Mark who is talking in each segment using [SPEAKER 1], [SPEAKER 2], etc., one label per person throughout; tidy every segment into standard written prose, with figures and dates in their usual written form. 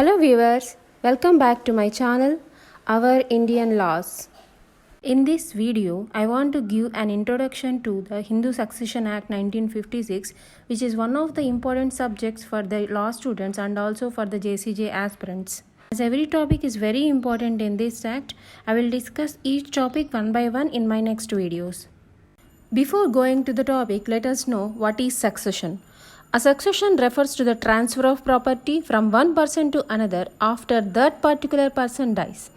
[SPEAKER 1] Hello viewers, welcome back to my channel, Our Indian Laws. In this video, I want to give an introduction to the Hindu Succession Act 1956, which is one of the important subjects for the law students and also for the JCJ aspirants. As every topic is very important in this act, I will discuss each topic one by one in my next videos. Before going to the topic, let us know what is succession. A succession refers to the transfer of property from one person to another after that particular person dies.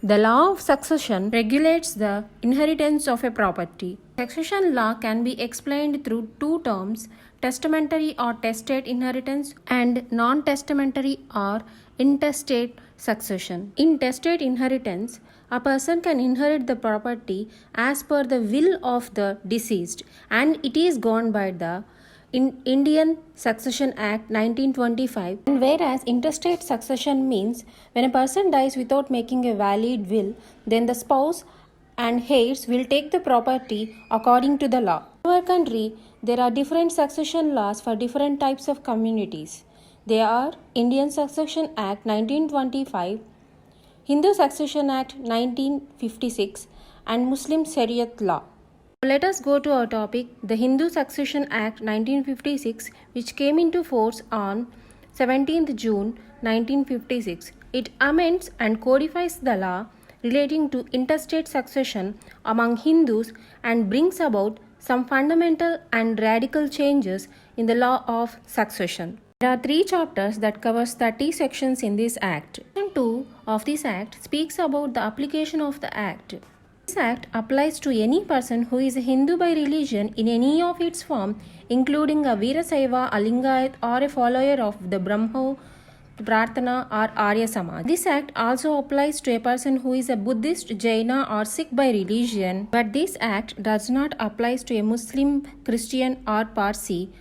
[SPEAKER 1] The law of succession regulates the inheritance of a property. Succession law can be explained through two terms, testamentary or testate inheritance and non-testamentary or intestate succession. In testate inheritance, a person can inherit the property as per the will of the deceased and it is governed by the Indian Succession Act 1925, and whereas intestate succession means when a person dies without making a valid will, then the spouse and heirs will take the property according to the law. In our country, there are different succession laws for different types of communities. They are Indian Succession Act 1925, Hindu Succession Act 1956, and Muslim Shariat law. Let us go to our topic, the Hindu Succession Act 1956, which came into force on 17th June 1956. It amends and codifies the law relating to intestate succession among Hindus and brings about some fundamental and radical changes in the law of succession. There are 3 chapters that covers 30 sections in this act. Section 2 of this act speaks about the application of the act. This act applies to any person who is a Hindu by religion in any of its form, including a Veerasaiva, a Lingayat, or a follower of the Brahmo, Prarthana, or Arya Samaj. This act also applies to a person who is a Buddhist, Jaina, or Sikh by religion, but this act does not apply to a Muslim, Christian, or Parsi,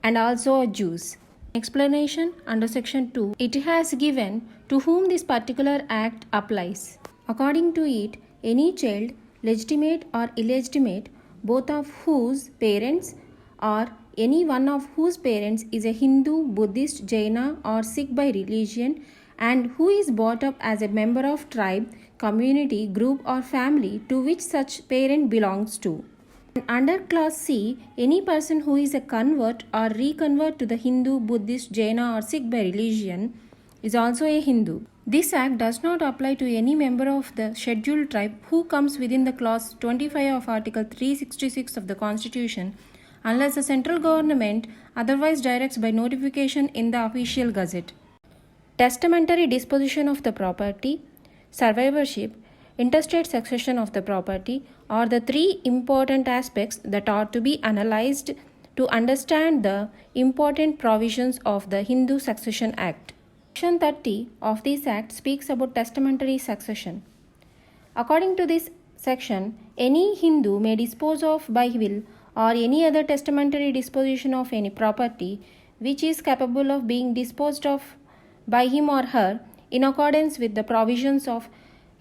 [SPEAKER 1] and also a Jews. Explanation under section 2. It has given to whom this particular act applies. According to it, any child, legitimate or illegitimate, both of whose parents or any one of whose parents is a Hindu, Buddhist, Jaina or Sikh by religion and who is brought up as a member of tribe, community, group or family to which such parent belongs to. And under class C, any person who is a convert or reconvert to the Hindu, Buddhist, Jaina or Sikh by religion is also a Hindu. This act does not apply to any member of the scheduled tribe who comes within the clause 25 of Article 366 of the Constitution unless the central government otherwise directs by notification in the official gazette. Testamentary disposition of the property, survivorship, intestate succession of the property are the 3 important aspects that are to be analyzed to understand the important provisions of the Hindu Succession Act. Section 30 of this act speaks about testamentary succession. According to this section, any Hindu may dispose of by will or any other testamentary disposition of any property which is capable of being disposed of by him or her in accordance with the provisions of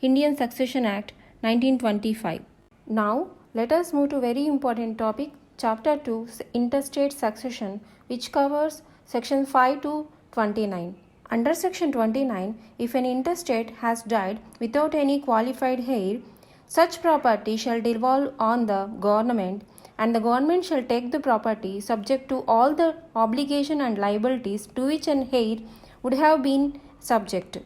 [SPEAKER 1] Indian Succession Act 1925. Now, let us move to very important topic, Chapter 2, Intestate Succession, which covers Section 5 to 29. Under Section 29, if an intestate has died without any qualified heir, such property shall devolve on the government and the government shall take the property subject to all the obligation and liabilities to which an heir would have been subject.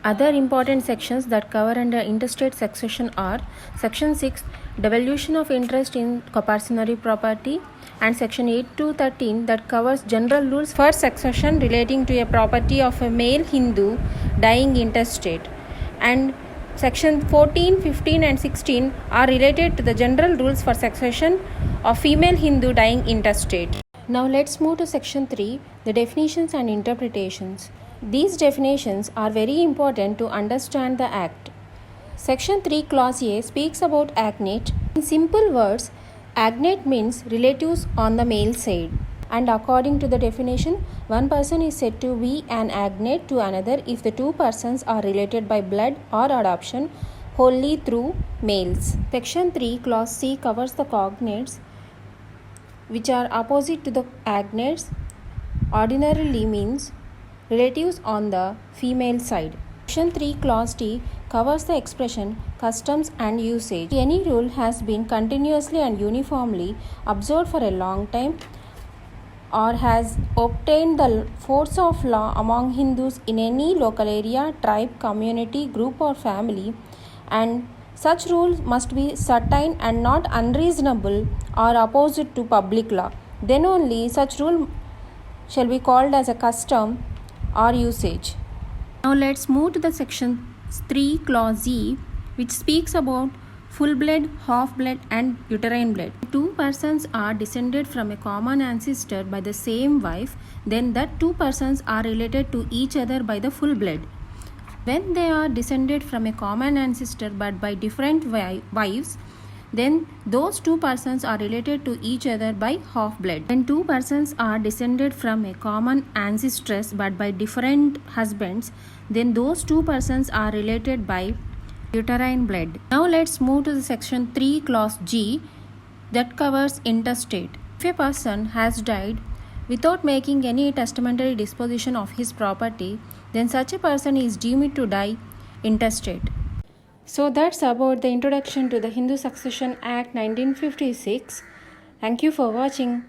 [SPEAKER 1] Other important sections that cover under intestate succession are Section 6, devolution of interest in coparcenary property, and Section 8 to 13 that covers general rules for succession relating to a property of a male Hindu dying intestate, and Section 14, 15 and 16 are related to the general rules for succession of female Hindu dying intestate. Now let's move to Section 3, the definitions and interpretations. These definitions are very important to understand the Act. Section 3 Clause A speaks about agnate. In simple words, agnate means relatives on the male side. And according to the definition, one person is said to be an agnate to another if the 2 persons are related by blood or adoption wholly through males. Section 3 Clause C covers the cognates, which are opposite to the agnates. Ordinarily means relatives on the female side. Section 3 Clause D covers the expression customs and usage. Any rule has been continuously and uniformly observed for a long time or has obtained the force of law among Hindus in any local area, tribe, community, group or family, and such rules must be certain and not unreasonable or opposite to public law. Then only such rule shall be called as a custom or usage. Now let's move to the section 3 clause E, which speaks about full blood, half blood and uterine blood. Two persons are descended from a common ancestor by the same wife, then that two persons are related to each other by the full blood. When they are descended from a common ancestor but by different wives, then those two persons are related to each other by half blood. When two persons are descended from a common ancestress but by different husbands, then those two persons are related by uterine blood. Now let's move to the section 3 clause G that covers intestate. If a person has died without making any testamentary disposition of his property, then such a person is deemed to die intestate. So that's about the introduction to the Hindu Succession Act 1956. Thank you for watching.